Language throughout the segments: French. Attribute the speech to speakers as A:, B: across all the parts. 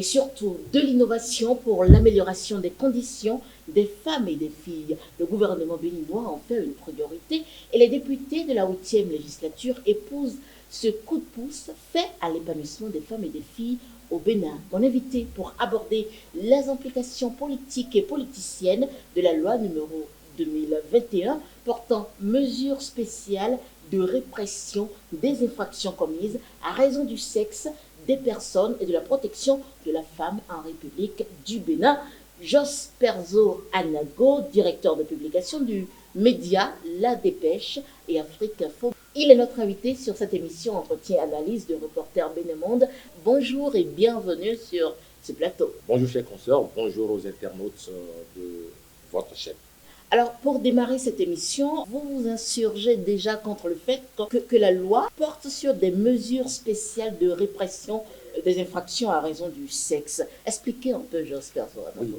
A: et surtout de l'innovation pour l'amélioration des conditions des femmes et des filles. Le gouvernement béninois en fait une priorité et les députés de la 8e législature épousent ce coup de pouce fait à l'épanouissement des femmes et des filles au Bénin. Mon invité pour aborder les implications politiques et politiciennes de la loi numéro 2021 portant mesures spéciales de répression des infractions commises à raison du sexe des personnes et de la protection de la femme en République du Bénin. Jos Perzo Anago, directeur de publication du média La Dépêche et Afrique Info. Il est notre invité sur cette émission Entretien-Analyse de Reporter Bénémonde. Bonjour et bienvenue sur ce plateau.
B: Bonjour chers consoeurs, bonjour aux internautes de votre chaîne.
A: Alors, pour démarrer cette émission, vous vous insurgez déjà contre le fait que la loi porte sur des mesures spéciales de répression des infractions à raison du sexe. Expliquez un peu, Jos Perzo.
B: Oui,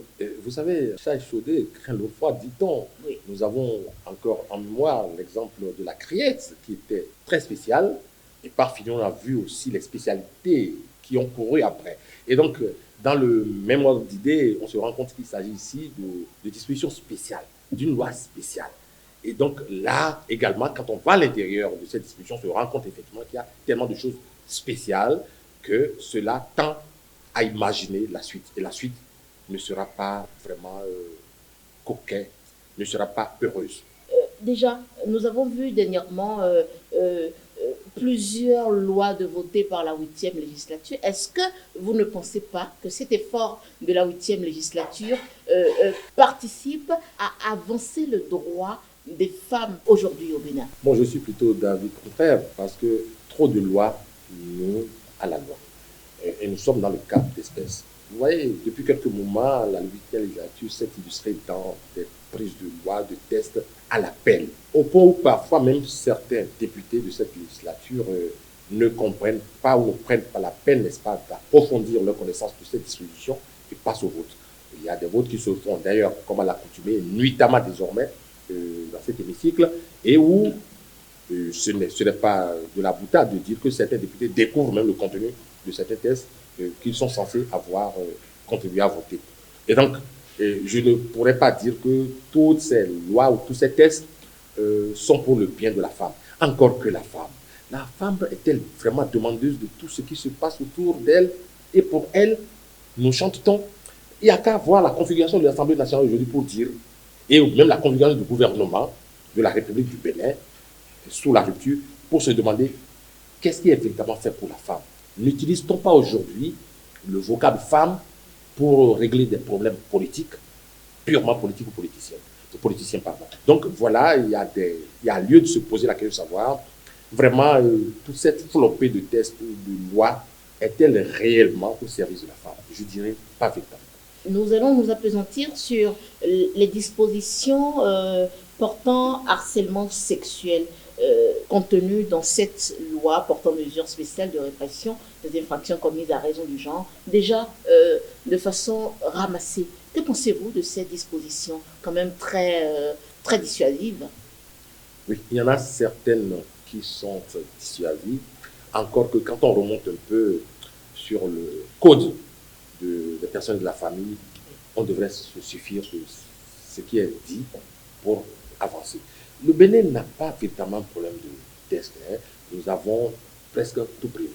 B: vous savez, chat échaudé craint l'eau froide, dit-on.
A: Oui.
B: Nous avons encore en mémoire l'exemple de la criette qui était très spéciale. Et par fini, on a vu aussi les spécialités qui ont couru après. Et donc, dans le même ordre d'idée, on se rend compte qu'il s'agit ici de dispositions spéciales, d'une loi spéciale. Et donc là, également, quand on va à l'intérieur de cette disposition, on se rend compte effectivement qu'il y a tellement de choses spéciales que cela tend à imaginer la suite. Et la suite ne sera pas vraiment coquette, ne sera pas heureuse.
A: Déjà, nous avons vu dernièrement plusieurs lois de votées par la 8e législature. Est-ce que vous ne pensez pas que cet effort de la 8e législature participe à avancer le droit des femmes aujourd'hui au Bénin?
B: Bon, je suis plutôt d'avis contraire parce que trop de lois nous à la loi. Et nous sommes dans le cadre d'espèces. Vous voyez, depuis quelques moments, la 8e législature s'est illustrée dans des prises de loi, de tests à la peine. Au point où parfois même certains députés de cette législature ne comprennent pas ou ne prennent pas la peine, n'est-ce pas, d'approfondir leur connaissance de cette disposition et passent au vote. Il y a des votes qui se font d'ailleurs, comme à l'accoutumée, nuitamment désormais dans cet hémicycle, et où ce n'est pas de la boutade de dire que certains députés découvrent même le contenu de certains tests qu'ils sont censés avoir contribué à voter. Et donc, je ne pourrais pas dire que toutes ces lois ou tous ces tests sont pour le bien de la femme. Encore que la femme est-elle vraiment demandeuse de tout ce qui se passe autour d'elle? Et pour elle, nous chante-t-on? Il n'y a qu'à voir la configuration de l'Assemblée nationale aujourd'hui pour dire, et même la configuration du gouvernement de la République du Bénin, sous la rupture, pour se demander qu'est-ce qui est véritablement fait pour la femme. N'utilise-t-on pas aujourd'hui le vocable femme pour régler des problèmes politiques, purement politiques ou politiciens, pardon. Donc voilà, il y a lieu de se poser la question de savoir, vraiment, toute cette flopée de tests, de lois, est-elle réellement au service de la femme? Je dirais pas véritablement.
A: Nous allons nous appesantir sur les dispositions portant harcèlement sexuel contenues dans cette loi portant mesures spéciales de répression des infractions commises à raison du genre. Déjà, de façon ramassée, que pensez-vous de ces dispositions quand même très dissuasives?
B: Oui, il y en a certaines qui sont dissuasives, encore que quand on remonte un peu sur le code des personnes de la famille, on devrait se suffire de ce qui est dit pour avancer. Le Bénin n'a pas véritablement un problème de test. Nous avons presque tout prévu.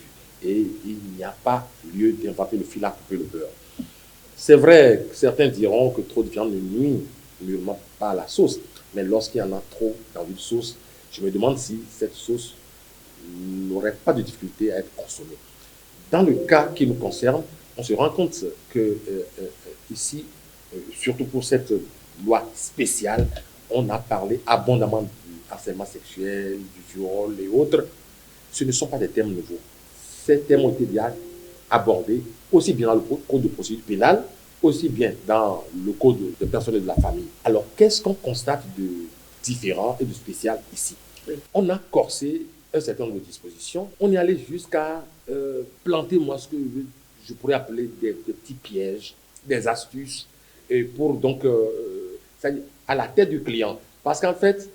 B: Et il n'y a pas lieu d'inventer le fil à couper le beurre. C'est vrai que certains diront que trop de viande ne nuit mûrement pas à la sauce. Mais lorsqu'il y en a trop dans une sauce, je me demande si cette sauce n'aurait pas de difficulté à être consommée. Dans le cas qui nous concerne, on se rend compte que ici, surtout pour cette loi spéciale, on a parlé abondamment du harcèlement sexuel, du viol et autres. Ce ne sont pas des thèmes nouveaux. Ces thèmes ont été déjà abordés aussi bien dans le code de procédure pénale, aussi bien dans le code de personnel de la famille. Alors, qu'est-ce qu'on constate de différent et de spécial ici? On a corsé un certain nombre de dispositions. On est allé jusqu'à planter, moi, ce que je pourrais appeler des petits pièges, des astuces, et pour donc, à la tête du client. Parce qu'en fait,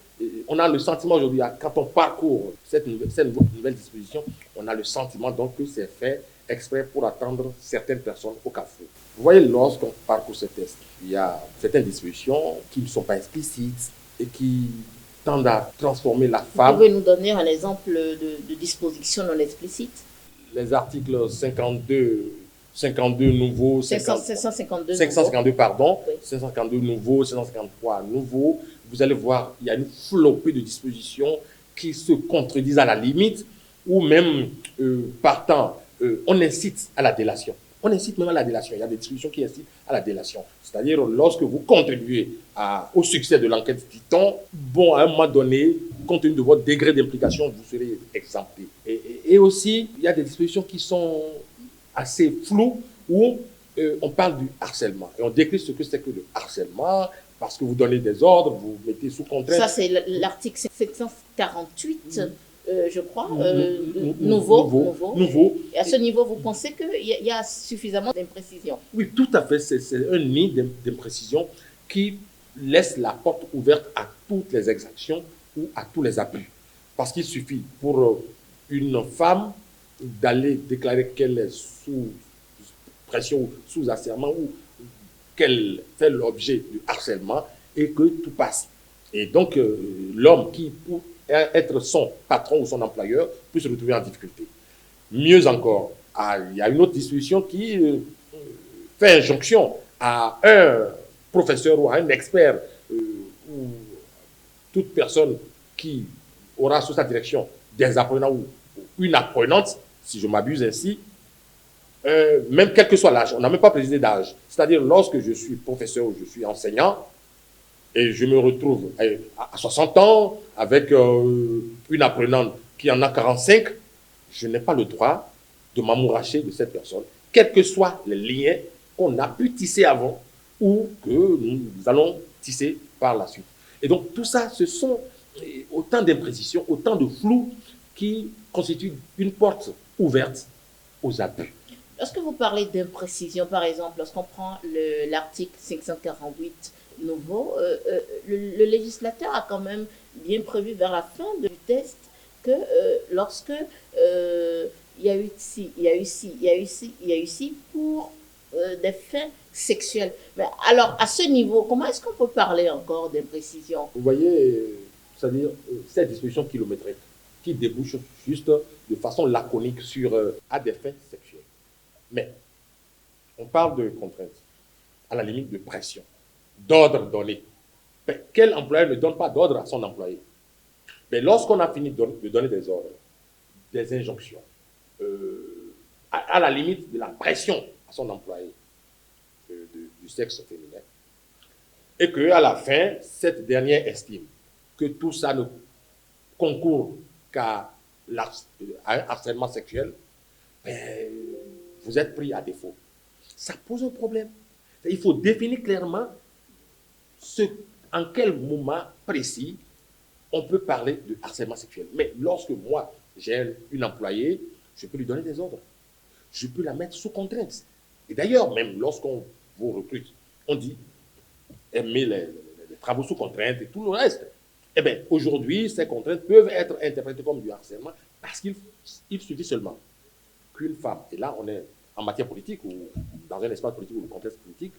B: on a le sentiment aujourd'hui, quand on parcourt cette nouvelle disposition, on a le sentiment donc que c'est fait exprès pour attendre certaines personnes au carrefour. Vous voyez, lorsqu'on parcourt ce test, il y a certaines dispositions qui ne sont pas explicites et qui tendent à transformer la
A: Vous
B: femme.
A: pouvez nous donner un exemple de disposition non explicite?
B: Les articles 52 nouveaux,
A: 552
B: 552 pardon,
A: Oui.
B: 552 nouveaux, 553 nouveaux. Vous allez voir, il y a une flopée de dispositions qui se contredisent à la limite, ou même partant, on incite à la délation. On incite même à la délation. Il y a des dispositions qui incitent à la délation. C'est-à-dire, lorsque vous contribuez au succès de l'enquête dit-on, bon, à un moment donné, compte tenu de votre degré d'implication, vous serez exempté. Et aussi, il y a des dispositions qui sont assez floues où on parle du harcèlement. Et on décrit ce que c'est que le harcèlement, parce que vous donnez des ordres, vous mettez sous contrainte.
A: Ça, c'est l'article 748. Je crois, nouveau. Et à ce niveau, vous pensez qu'il y a suffisamment d'imprécisions?
B: Oui, tout à fait. C'est un nid d'imprécision qui laisse la porte ouverte à toutes les exactions ou à tous les abus. Parce qu'il suffit pour une femme d'aller déclarer qu'elle est sous pression ou sous asserment ou qu'elle fait l'objet du harcèlement et que tout passe. Et donc, l'homme qui, pour être son patron ou son employeur, peut se retrouver en difficulté. Mieux encore, il y a une autre disposition qui fait injonction à un professeur ou à un expert ou toute personne qui aura sous sa direction des apprenants ou une apprenante, si je m'abuse ainsi, même quel que soit l'âge, on n'a même pas précisé d'âge. C'est-à-dire, lorsque je suis professeur ou je suis enseignant, et je me retrouve à 60 ans avec une apprenante qui en a 45, je n'ai pas le droit de m'amouracher de cette personne, quels que soient les liens qu'on a pu tisser avant ou que nous allons tisser par la suite. Et donc, tout ça, ce sont autant d'imprécisions, autant de flou qui constituent une porte ouverte aux abus.
A: Lorsque vous parlez d'imprécision, par exemple, lorsqu'on prend l'article 548 nouveau, le législateur a quand même bien prévu vers la fin du test que lorsque il y a eu ici pour des fins sexuelles. Mais alors, à ce niveau, comment est-ce qu'on peut parler encore d'imprécision?
B: Vous voyez, c'est-à-dire cette disposition kilométrique qui débouche juste de façon laconique sur à des fins sexuelles. Mais on parle de contrainte, à la limite de pression, d'ordre donné. Mais quel employeur ne donne pas d'ordre à son employé? Mais lorsqu'on a fini de donner des ordres, des injonctions, à la limite de la pression à son employé du sexe féminin, et qu'à la fin, cette dernière estime que tout ça ne concourt qu'à un harcèlement sexuel, ben, vous êtes pris à défaut. Ça pose un problème. Il faut définir clairement en quel moment précis on peut parler de harcèlement sexuel. Mais lorsque moi, j'ai une employée, je peux lui donner des ordres. Je peux la mettre sous contrainte. Et d'ailleurs, même lorsqu'on vous recrute, on dit aimer les travaux sous contrainte et tout le reste. Eh bien, aujourd'hui, ces contraintes peuvent être interprétées comme du harcèlement parce qu'il suffit seulement qu'une femme, et là on est en matière politique ou dans un espace politique ou un contexte politique,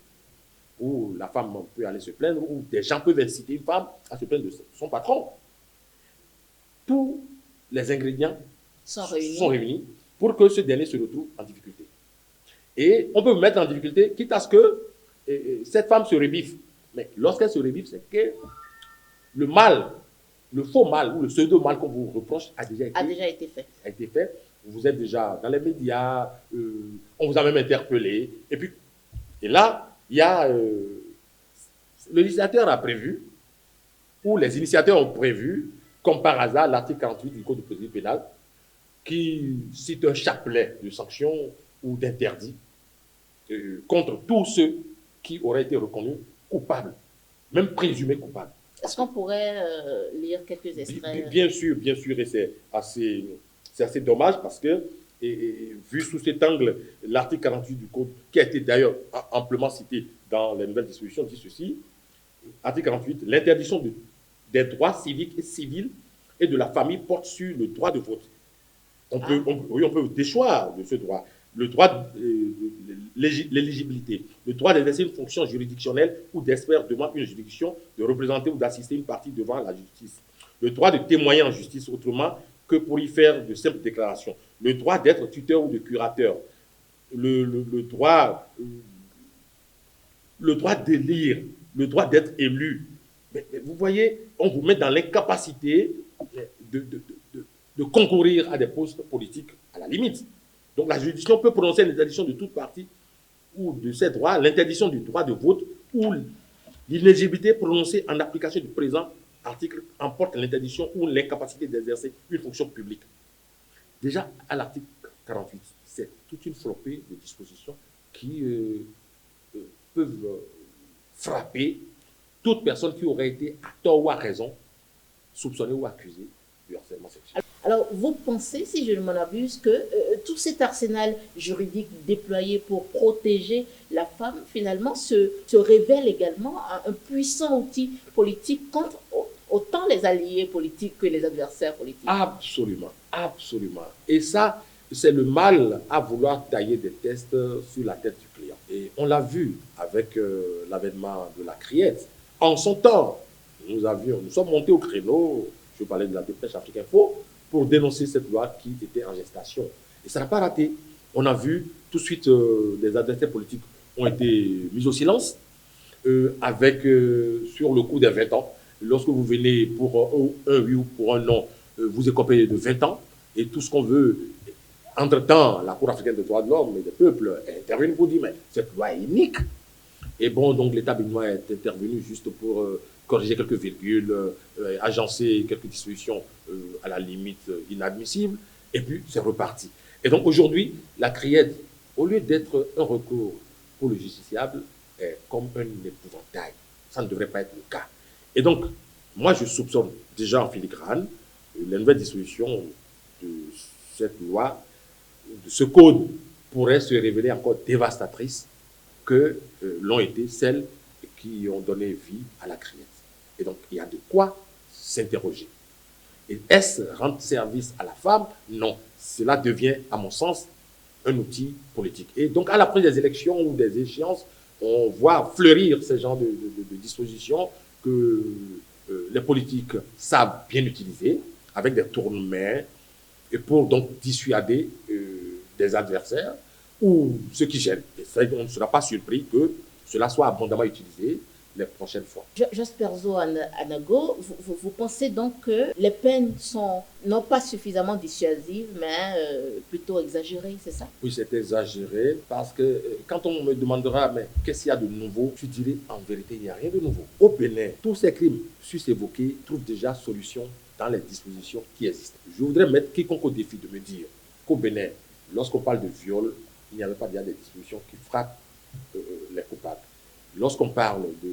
B: où la femme peut aller se plaindre, où des gens peuvent inciter une femme à se plaindre de son patron. Tous les ingrédients sont réunis pour que ce dernier se retrouve en difficulté. Et on peut vous mettre en difficulté, quitte à ce que cette femme se rebiffe. Mais lorsqu'elle se rebiffe, c'est que le mal, le faux mal ou le pseudo-mal qu'on vous reproche a déjà été fait. Vous êtes déjà dans les médias, on vous a même interpellé. Et là, il y a le législateur a prévu, ou les initiateurs ont prévu, comme par hasard, l'article 48 du Code de procédure pénale, qui cite un chapelet de sanctions ou d'interdits contre tous ceux qui auraient été reconnus coupables, même présumés coupables.
A: Est-ce qu'on pourrait lire quelques extraits?
B: Bien sûr, et c'est assez dommage parce que, vu sous cet angle, l'article 48 du Code, qui a été d'ailleurs amplement cité dans les nouvelles dispositions, dit ceci, article 48, l'interdiction des droits civiques et civils et de la famille porte sur le droit de vote. On peut déchoir de ce droit, le droit l'éligibilité, le droit d'exercer une fonction juridictionnelle ou d'expert devant une juridiction, de représenter ou d'assister une partie devant la justice, le droit de témoigner en justice autrement que pour y faire de simples déclarations, le droit d'être tuteur ou de curateur, le droit d'élire, le droit d'être élu. Mais vous voyez, on vous met dans l'incapacité de concourir à des postes politiques à la limite. Donc la juridiction peut prononcer l'interdiction de toute partie ou de ces droits, l'interdiction du droit de vote ou l'inéligibilité prononcée en application du présent article emporte l'interdiction ou l'incapacité d'exercer une fonction publique. Déjà, à l'article 48, c'est toute une flopée de dispositions qui peuvent frapper toute personne qui aurait été à tort ou à raison soupçonnée ou accusée du harcèlement sexuel.
A: Alors, vous pensez, si je ne m'en abuse, que tout cet arsenal juridique déployé pour protéger la femme, finalement, se révèle également un puissant outil politique contre autant les alliés politiques que les adversaires politiques?
B: Absolument, absolument. Et ça, c'est le mal à vouloir tailler des tests sur la tête du client. Et on l'a vu avec l'avènement de la criette. En son temps, nous sommes montés au créneau, je parlais de la dépêche Afrique Info, pour dénoncer cette loi qui était en gestation. Et ça n'a pas raté. On a vu tout de suite les adversaires politiques ont été mis au silence avec, sur le coup des 20 ans. Lorsque vous venez pour un oui ou pour un non, vous écopez de 20 ans. Et tout ce qu'on veut, entre-temps, la Cour africaine des droits de l'homme et des peuples est intervenue pour dire, mais cette loi est unique. Et bon, donc l'État béninois est intervenu juste pour corriger quelques virgules, agencer quelques dispositions à la limite inadmissibles, et puis c'est reparti. Et donc aujourd'hui, la criette, au lieu d'être un recours pour le justiciable, est comme un épouvantail. Ça ne devrait pas être le cas. Et donc, moi je soupçonne déjà en filigrane les nouvelles dispositions de cette loi, de ce code, pourraient se révéler encore dévastatrices que l'ont été celles qui ont donné vie à la criette. Et donc, il y a de quoi s'interroger. Et est-ce rendre service à la femme? Non. Cela devient, à mon sens, un outil politique. Et donc, à l'approche des élections ou des échéances, on voit fleurir ce genre de dispositions que les politiques savent bien utiliser, avec des tourne-mains, et pour donc dissuader des adversaires ou ceux qui gênent. Et ça, on ne sera pas surpris que cela soit abondamment utilisé les prochaines fois.
A: Jasper Zo Anago, vous pensez donc que les peines sont non pas suffisamment dissuasives, mais plutôt exagérées, c'est ça?
B: Oui, c'est exagéré parce que quand on me demandera mais qu'est-ce qu'il y a de nouveau, je dirais en vérité, il n'y a rien de nouveau. Au Bénin, tous ces crimes sus-évoqués trouvent déjà solution dans les dispositions qui existent. Je voudrais mettre quiconque au défi de me dire qu'au Bénin, lorsqu'on parle de viol, il n'y avait pas déjà des dispositions qui frappent les coupables. Lorsqu'on parle de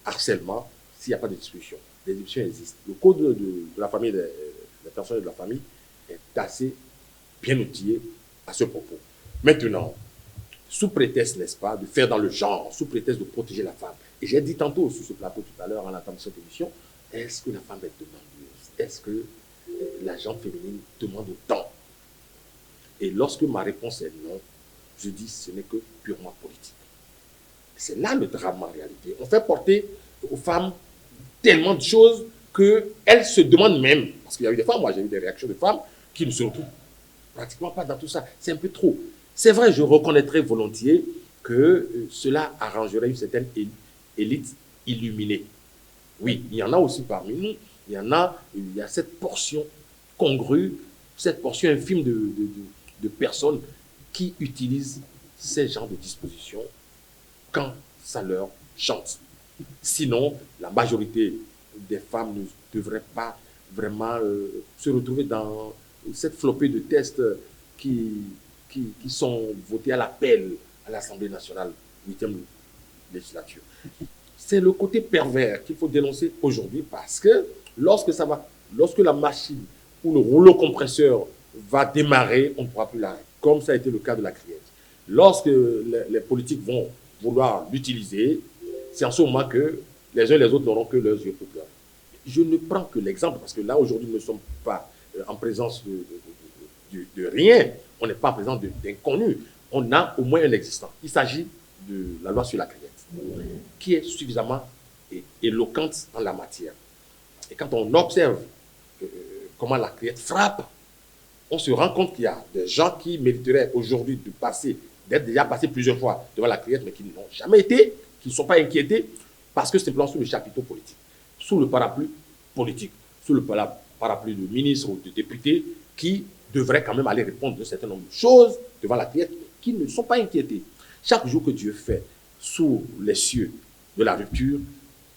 B: harcèlement, s'il n'y a pas de discussion, des discussions existent. Le code de la famille, des personnes de la famille est assez bien outillé à ce propos. Maintenant, sous prétexte, n'est-ce pas, de faire dans le genre, sous prétexte de protéger la femme, et j'ai dit tantôt sur ce plateau tout à l'heure en attendant cette émission, est-ce que la femme est demandeuse? Est-ce que la gente féminine demande autant? Et lorsque ma réponse est non, je dis ce n'est que purement politique. C'est là le drame en réalité. On fait porter aux femmes tellement de choses qu'elles se demandent même, parce qu'il y a eu des femmes, moi j'ai eu des réactions de femmes qui ne se retrouvent pratiquement pas dans tout ça. C'est un peu trop. C'est vrai, je reconnaîtrais volontiers que cela arrangerait une certaine élite illuminée. Oui, il y en a aussi parmi nous, il y a cette portion congrue, cette portion infime de personnes qui utilisent ces genres de dispositions quand ça leur chante. Sinon, la majorité des femmes ne devraient pas vraiment se retrouver dans cette flopée de tests qui sont votés à l'appel à l'Assemblée nationale, 8e législature. C'est le côté pervers qu'il faut dénoncer aujourd'hui parce que lorsque la machine ou le rouleau compresseur va démarrer, on ne pourra plus l'arrêter, comme ça a été le cas de la criette. Lorsque les politiques vont vouloir l'utiliser, c'est en ce moment que les uns et les autres n'auront que leurs yeux pour pleurer. Je ne prends que l'exemple parce que là, aujourd'hui, nous ne sommes pas en présence de rien. On n'est pas en présence d'inconnus. on a au moins un existant. Il s'agit de la loi sur la criette, qui est suffisamment éloquente en la matière. Et quand on observe comment la criette frappe, on se rend compte qu'il y a des gens qui mériteraient aujourd'hui d'être déjà passés plusieurs fois devant la criette, mais qui n'ont jamais été, qui ne sont pas inquiétés, parce que c'est simplement sous le chapiteau politique, sous le parapluie politique, sous le parapluie de ministres ou de députés, qui devraient quand même aller répondre d'un certain nombre de choses devant la criette, qui ne sont pas inquiétés. Chaque jour que Dieu fait sous les cieux de la rupture,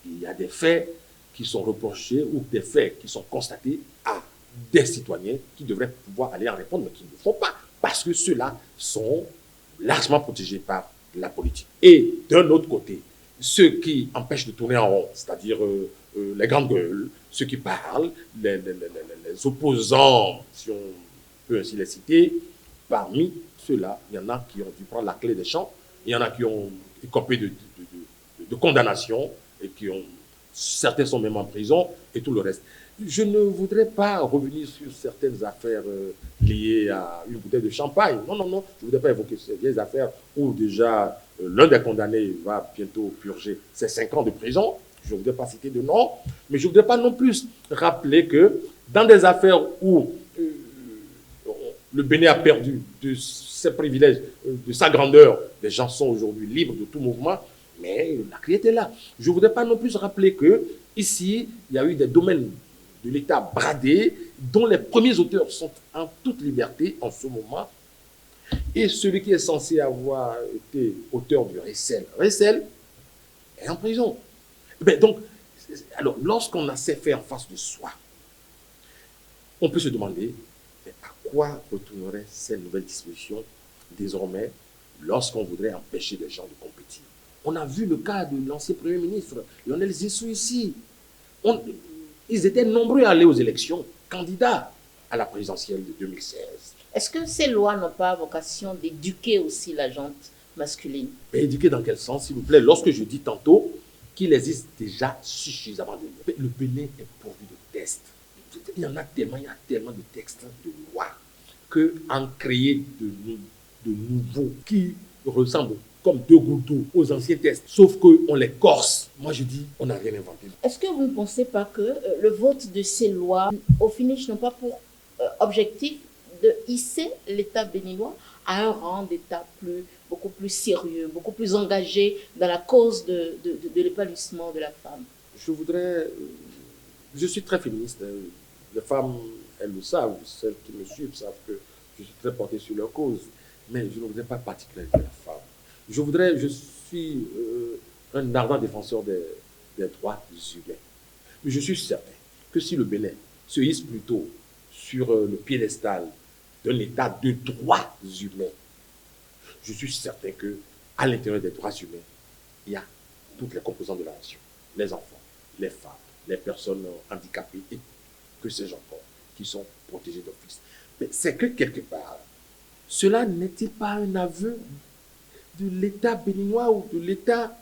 B: il y a des faits qui sont reprochés ou des faits qui sont constatés à des citoyens qui devraient pouvoir aller en répondre, mais qui ne le font pas, parce que ceux-là sont largement protégés par la politique. Et d'un autre côté, ceux qui empêchent de tourner en rond, c'est-à-dire les grandes gueules, ceux qui parlent, les opposants, si on peut ainsi les citer, parmi ceux-là, il y en a qui ont dû prendre la clé des champs, il y en a qui ont écopé de condamnation, et certains sont même en prison, et tout le reste. Je ne voudrais pas revenir sur certaines affaires liées à une bouteille de champagne. Non, non, non, je ne voudrais pas évoquer ces vieilles affaires où déjà l'un des condamnés va bientôt purger ses 5 ans de prison. Je ne voudrais pas citer de nom, mais je ne voudrais pas non plus rappeler que dans des affaires où le Bénin a perdu de ses privilèges, de sa grandeur, les gens sont aujourd'hui libres de tout mouvement, mais la criette est là. Je ne voudrais pas non plus rappeler que ici, il y a eu des domaines de l'État bradés, dont les premiers auteurs sont en toute liberté en ce moment. Et celui qui est censé avoir été auteur du Récel est en prison. Donc, alors, lorsqu'on a ces faits en face de soi, on peut se demander à quoi retourneraient ces nouvelles dispositions désormais lorsqu'on voudrait empêcher des gens de compétir. On a vu le cas de l'ancien Premier ministre, Lionel Zissou ici. Ils étaient nombreux à aller aux élections, candidats à la présidentielle de 2016.
A: Est-ce que ces lois n'ont pas vocation d'éduquer aussi la gente masculine?
B: Mais éduquer dans quel sens, s'il vous plaît? Lorsque je dis tantôt qu'il existe déjà suffisamment de lois. Le Bénin est pourvu de tests. Il y a tellement de textes, de lois, qu'en créer de nouveaux qui ressemblent comme 2 gouttes d'eau aux anciens tests, sauf qu'on les corse. Moi, je dis, on n'a rien inventé.
A: Est-ce que vous ne pensez pas que le vote de ces lois, au finish, n'ont pas pour objectif de hisser l'État béninois à un rang d'État beaucoup plus sérieux, beaucoup plus engagé dans la cause de l'épanouissement de la femme?
B: Je suis très féministe. Les femmes, elles le savent, celles qui me suivent savent que je suis très porté sur leur cause. Mais je ne voudrais pas particulièrement la femme. Je suis un ardent défenseur des droits humains. Mais je suis certain que si le Bénin se hisse plutôt sur le piédestal d'un état de droits humains, je suis certain qu'à l'intérieur des droits humains, il y a toutes les composantes de la nation. Les enfants, les femmes, les personnes handicapées et que sais-je encore, qui sont protégés d'office. Mais c'est que quelque part, cela n'est-il pas un aveu de l'État béninois ou de l'État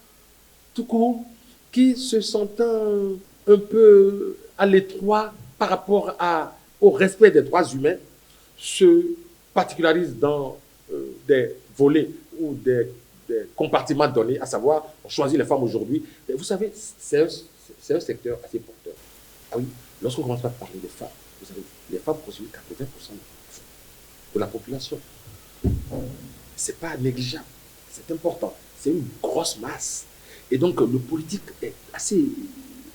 B: tout court qui, se sentant un peu à l'étroit par rapport au respect des droits humains, se particularise dans des volets ou des compartiments donnés, à savoir, on choisit les femmes aujourd'hui. Mais vous savez, c'est un secteur assez porteur. Ah oui, lorsqu'on commence à parler des femmes, vous savez, les femmes constituent 80% de la population. C'est pas négligeable. C'est important. C'est une grosse masse. Et donc, le politique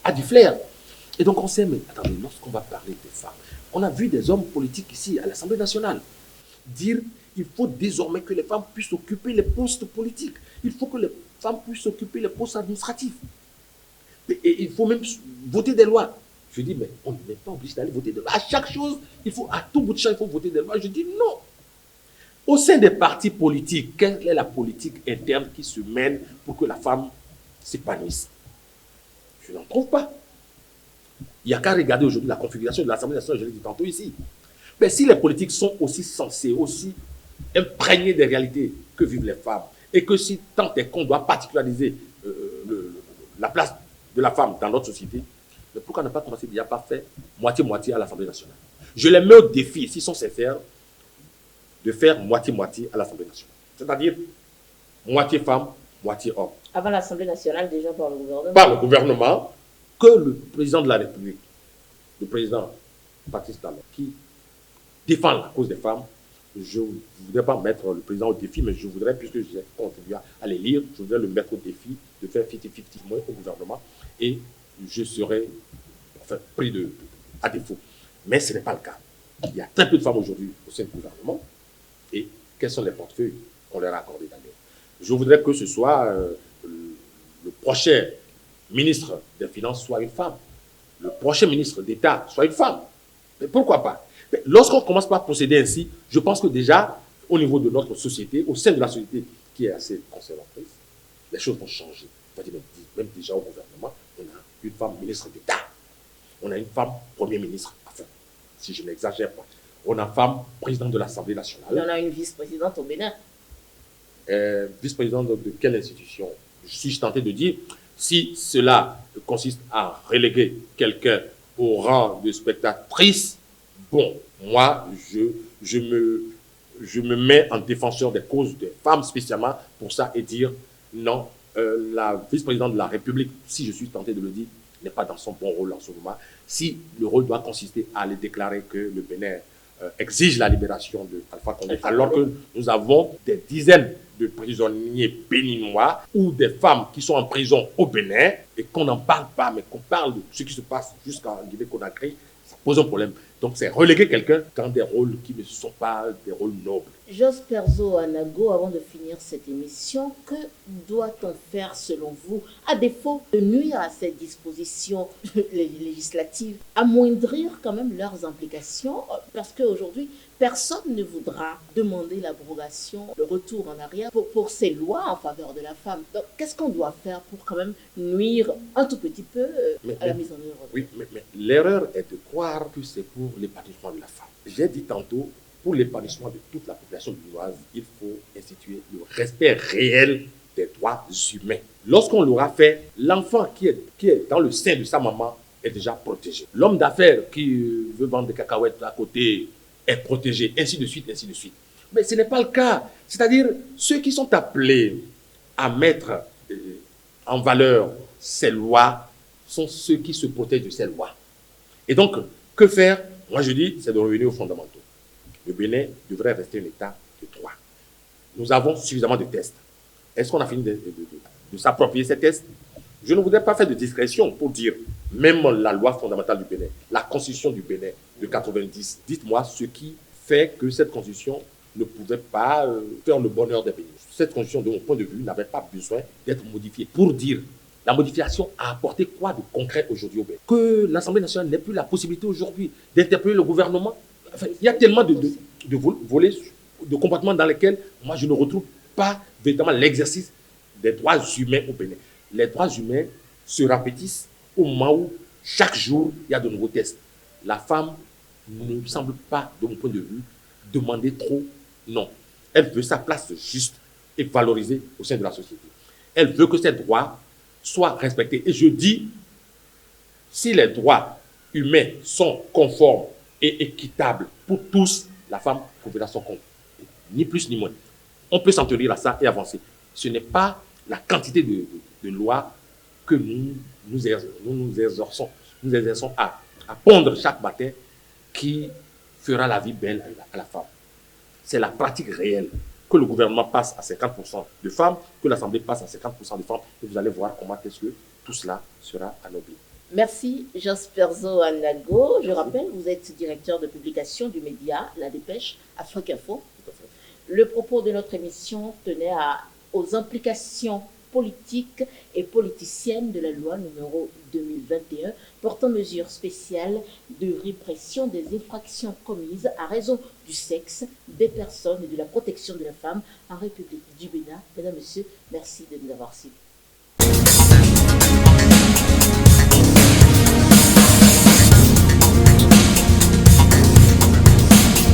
B: a du flair. Et donc, on sait, mais attendez, lorsqu'on va parler des femmes, on a vu des hommes politiques ici, à l'Assemblée nationale, dire qu'il faut désormais que les femmes puissent occuper les postes politiques. Il faut que les femmes puissent occuper les postes administratifs. Et il faut même voter des lois. Je dis, mais on n'est pas obligé d'aller voter des lois. À chaque chose, à tout bout de champ, il faut voter des lois. Je dis non. Au sein des partis politiques, quelle est la politique interne qui se mène pour que la femme s'épanouisse? Je n'en trouve pas. Il n'y a qu'à regarder aujourd'hui la configuration de l'Assemblée nationale, je l'ai dit tantôt ici. Mais si les politiques sont aussi sensées, aussi imprégnées des réalités que vivent les femmes, et que si tant est qu'on doit particulariser la place de la femme dans notre société, mais pourquoi ne pas commencer déjà par faire moitié-moitié à l'Assemblée nationale? Je les mets au défi, s'ils sont sincères, de faire moitié-moitié à l'Assemblée nationale. c'est-à-dire moitié femme, moitié homme.
A: Avant l'Assemblée nationale, déjà par le gouvernement.
B: Par le gouvernement, que le président de la République, le président Patrice Talon, qui défend la cause des femmes, je ne voudrais pas mettre le président au défi, mais je voudrais, puisque j'ai contribué à les lire, je voudrais le mettre au défi de faire 50-50 moins au gouvernement et je serai pris à défaut. Mais ce n'est pas le cas. Il y a très peu de femmes aujourd'hui au sein du gouvernement. Et quels sont les portefeuilles qu'on leur a accordés d'ailleurs? Je voudrais que ce soit le prochain ministre des Finances soit une femme. Le prochain ministre d'État soit une femme. Mais pourquoi pas? Lorsqu'on commence par procéder ainsi, je pense que déjà, au niveau de notre société, au sein de la société qui est assez conservatrice, les choses vont changer. Même déjà au gouvernement, on a une femme ministre d'État. On a une femme Premier ministre. Enfin, si je n'exagère pas. On a une femme présidente de l'Assemblée nationale.
A: On a une vice-présidente au Bénin.
B: Vice-présidente de quelle institution? Je suis tenté de dire, si cela consiste à reléguer quelqu'un au rang de spectatrice, bon, moi, je me mets en défenseur des causes des femmes spécialement pour ça et dire non, la vice-présidente de la République, si je suis tenté de le dire, n'est pas dans son bon rôle en ce moment. Si le rôle doit consister à aller déclarer que le Bénin exige la libération de Alpha Condé, alors que nous avons des dizaines de prisonniers béninois ou des femmes qui sont en prison au Bénin et qu'on n'en parle pas, mais qu'on parle de ce qui se passe jusqu'en Guinée-Conakry, ça pose un problème. Donc c'est reléguer quelqu'un dans des rôles qui ne sont pas des rôles nobles.
A: Jos Perzo Anago, avant de finir cette émission, que doit-on faire selon vous, à défaut de nuire à ces dispositions législatives, amoindrir quand même leurs implications, parce qu'aujourd'hui, personne ne voudra demander l'abrogation, le retour en arrière pour ces lois en faveur de la femme. Donc qu'est-ce qu'on doit faire pour quand même nuire un tout petit peu à la mise en œuvre?
B: Oui, mais l'erreur est de croire que c'est pour l'épanouissement de la femme. J'ai dit tantôt, pour l'épanouissement de toute la population béninoise, il faut instituer le respect réel des droits humains. Lorsqu'on l'aura fait, l'enfant qui est dans le sein de sa maman est déjà protégé. L'homme d'affaires qui veut vendre des cacahuètes à côté est protégé, ainsi de suite, ainsi de suite. Mais ce n'est pas le cas. C'est-à-dire, ceux qui sont appelés à mettre en valeur ces lois sont ceux qui se protègent de ces lois. Et donc, que faire? Moi, je dis, c'est de revenir aux fondamentaux. Le Bénin devrait rester un État de droit. Nous avons suffisamment de tests. Est-ce qu'on a fini de s'approprier ces tests? Je ne voudrais pas faire de discrétion pour dire, même la loi fondamentale du Bénin, la constitution du Bénin de 90, dites-moi ce qui fait que cette constitution ne pouvait pas faire le bonheur des Béninois. Cette constitution, de mon point de vue, n'avait pas besoin d'être modifiée. Pour dire, la modification a apporté quoi de concret aujourd'hui au Bénin? Que l'Assemblée nationale n'ait plus la possibilité aujourd'hui d'interpeller le gouvernement. Enfin, il y a tellement de volets, de comportements dans lesquels moi je ne retrouve pas véritablement l'exercice des droits humains au Bénin. Les droits humains se répétissent au moment où chaque jour il y a de nouveaux tests. La femme ne semble pas, de mon point de vue, demander trop. Non. Elle veut sa place juste et valorisée au sein de la société. Elle veut que ses droits soient respectés. Et je dis, si les droits humains sont conformes et équitables pour tous, la femme trouvera son compte. Ni plus ni moins. On peut s'en tenir à ça et avancer. Ce n'est pas la quantité de lois que nous exerçons à pondre chaque matin qui fera la vie belle à la femme. C'est la pratique réelle. Que le gouvernement passe à 50% de femmes, que l'Assemblée passe à 50% de femmes, et vous allez voir comment est-ce que tout cela sera anobli.
A: Merci, Jos Perzo Anago. Je rappelle, vous êtes directeur de publication du média La Dépêche, Afrique Info. Le propos de notre émission tenait aux implications politiques et politiciennes de la loi numéro 2021 portant mesures spéciales de répression des infractions commises à raison du sexe, des personnes et de la protection de la femme en République du Bénin. Mesdames, Messieurs, merci de nous avoir suivis.